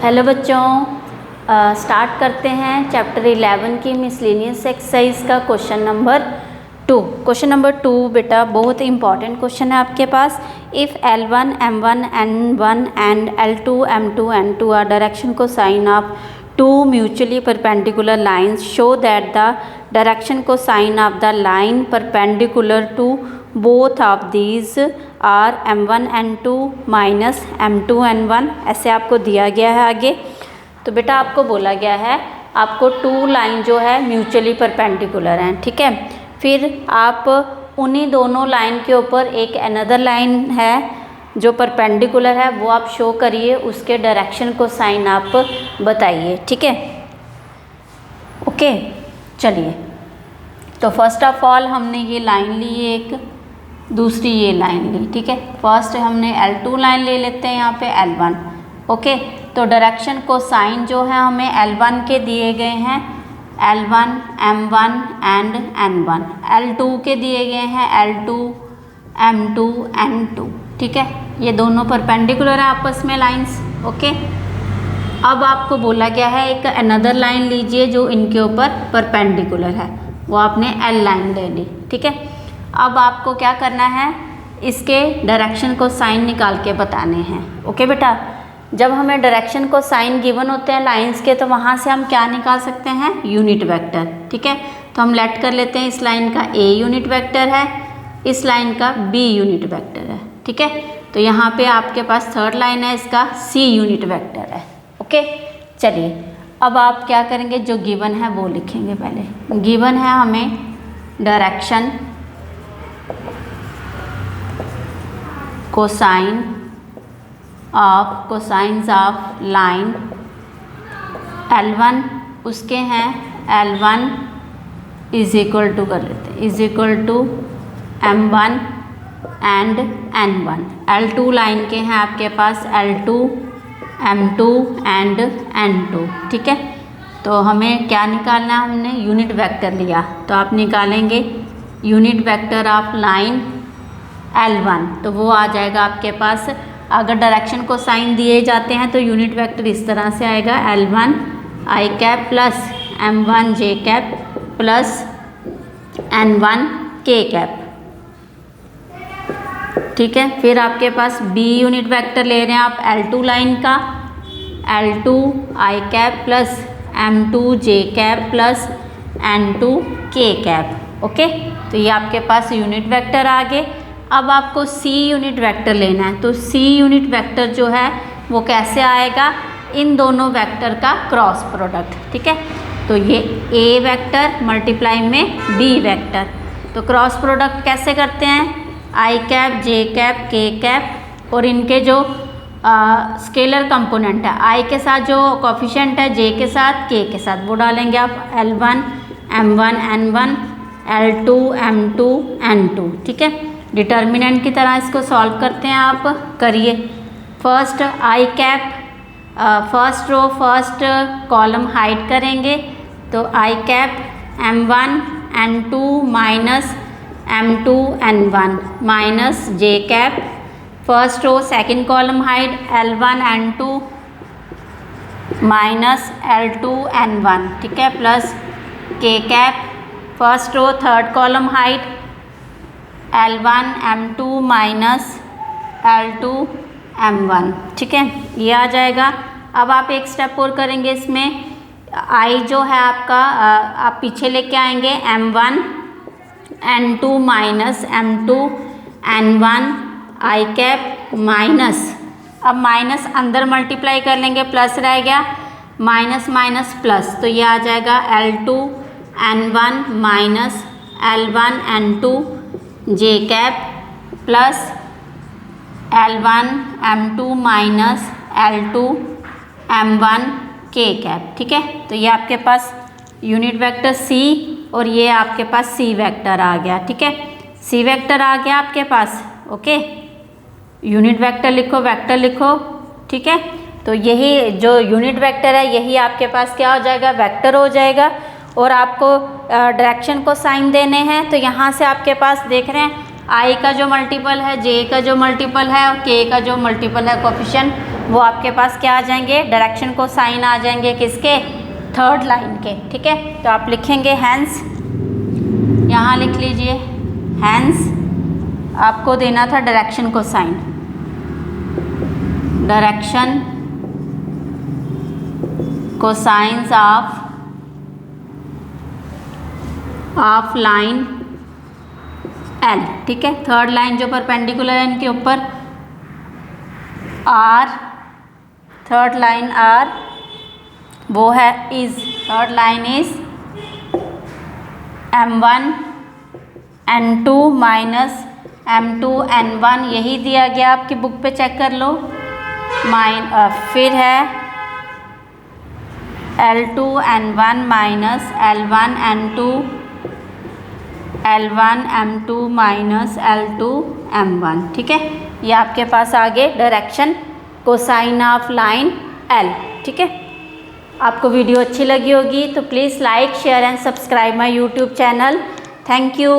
Hello बच्चों, start करते हैं चैप्टर 11 की मिसलेनियस एक्सरसाइज का क्वेश्चन नंबर 2। क्वेश्चन नंबर 2 बेटा बहुत इंपॉर्टेंट क्वेश्चन है आपके पास। If L1 M1 N1 and L2 M2 N2 are direction cosine of two mutually perpendicular lines, show that the direction cosine of the line perpendicular to both of these are M1 N2 minus M2 N1, ऐसे आपको दिया गया है आगे। तो बेटा आपको बोला गया है आपको टू लाइन जो है म्यूचुअली परपेंडिकुलर हैं, ठीक है। फिर आप उन्हीं दोनों लाइन के ऊपर एक अनदर लाइन है जो परपेंडिकुलर है, वो आप शो करिए, उसके डायरेक्शन को साइन आप बताइए, ठीक है। ओके, चलिए। तो फर्स्ट ऑफ ऑल हमने ये लाइन ली एक, दूसरी ये लाइन ली, ठीक है। फर्स्ट हमने L2 लाइन ले लेते हैं यहाँ पे L1, ओके। तो डायरेक्शन को साइन जो है हमें L1 के दिए गए हैं L1 M1 and N1, L2 के दिए गए हैं L2 M2 N2, ठीक है। ये दोनों परपेंडिकुलर है आपस में लाइंस, ओके। अब आपको बोला गया है एक अनदर लाइन लीजिए जो इनके ऊपर परपेंडिकुलर है, वो आपने L लाइन ले ली, ठीक है। अब आपको क्या करना है, इसके डायरेक्शन को साइन निकाल के बताने हैं, ओके बेटा। जब हमें डायरेक्शन को साइन गिवन होते हैं लाइंस के, तो वहाँ से हम क्या निकाल सकते हैं, यूनिट वेक्टर, ठीक है। तो हम लेट कर लेते हैं, इस लाइन का A यूनिट वेक्टर है, इस लाइन का B यूनिट वेक्टर है, ठीक है। तो यहाँ पे आपके पास थर्ड लाइन है, इसका C यूनिट वेक्टर है, ओके। चलिए अब आप क्या करेंगे, जो गिवन है वो लिखेंगे। पहले गिवन है हमें direction cosine cosines of line L1, उसके हैं L1 इज इक्वल टू कर लेते हैं, is equal to M1 and N1। L2 line के हैं आपके पास L2 M2 एंड N2, ठीक है। तो हमें क्या निकालना है, हमने यूनिट वेक्टर लिया, तो आप निकालेंगे unit vector of line L1, तो वो आ जाएगा आपके पास। अगर डायरेक्शन को साइन दिए जाते हैं तो यूनिट वेक्टर इस तरह से आएगा, L1 I cap plus M1 J cap plus N1 K cap, ठीक है। फिर आपके पास B यूनिट वेक्टर ले रहे हैं आप L2 लाइन का, L2 I cap plus M2 J cap plus N2 K cap, okay. तो ये आपके पास यूनिट वेक्टर आ गए। अब आपको C यूनिट वेक्टर लेना है, तो C यूनिट वेक्टर जो है वो कैसे आएगा, इन दोनों वेक्टर का क्रॉस प्रोडक्ट, ठीक है। तो ये A वेक्टर मल्टीप्लाई में B वेक्टर, तो क्रॉस प्रोडक्ट कैसे करते हैं, I cap J cap K cap और इनके जो स्केलर कंपोनेंट है, I के साथ जो कोफिशिएंट है J के साथ K के साथ, वो डालेंगे आप L1 M1 N1 L2 M2 N2, ठीक है। डिटर्मिनेंट की तरह इसको सॉल्व करते हैं, आप करिए। First I cap, first row first column hide करेंगे, तो I cap M1 N2 minus M2 N1 minus J cap, first row second column hide L1 N2 minus L2 N1, ठीक है, plus K cap, first row third column hide L1 M2 minus L2 M1, ठीक है, ये आ जाएगा। अब आप एक step और करेंगे, इसमें I जो है आपका आप पीछे लेके आएंगे M1 N2 minus M2 N1 I cap minus, अब माइनस अंदर मल्टीप्लाई कर लेंगे, प्लस रह गया, माइनस माइनस प्लस, तो ये आ जाएगा L2 N1 minus L1 N2 J cap plus L1 M2 minus L2 M1 K cap, ठीक है। तो ये आपके पास यूनिट वेक्टर C और ये आपके पास C वेक्टर आ गया, ठीक है। C वेक्टर आ गया आपके पास, ओके। यूनिट वेक्टर लिखो, वेक्टर लिखो, ठीक है। तो यही जो यूनिट वेक्टर है यही आपके पास क्या हो जाएगा, वेक्टर हो जाएगा। और आपको डायरेक्शन को साइन देने हैं, तो यहाँ से आपके पास देख रहे हैं आई का जो मल्टीपल है, जे का जो मल्टीपल है और के का जो मल्टीपल है कोफिशिएंट, वो आपके पास क्या आ जाएंगे, डायरेक्शन को साइन आ जाएंगे किसके, थर्ड लाइन के। ठीक है, तो आप लिखेंगे हैंस, यहाँ लिख लीजिए हैंस, आपको देना था डायरेक्शन को साइन, डायरेक्शन को साइंस ऑफ लाइन एल। ठीक है, थर्ड लाइन जो परपेंडिकुलर है इनके ऊपर आर, थर्ड लाइन आर वो है is, third line is m1 n2 minus m2 n1, यही दिया गया आपकी बुक पे, चेक कर लो। फिर है L2 n1 minus L1 n2, L1 m2 minus L2 m1। ठीक है, ये आपके पास आगे direction cosine of line L। ठीक है, आपको वीडियो अच्छी लगी होगी तो please like, share and subscribe my YouTube channel. Thank you.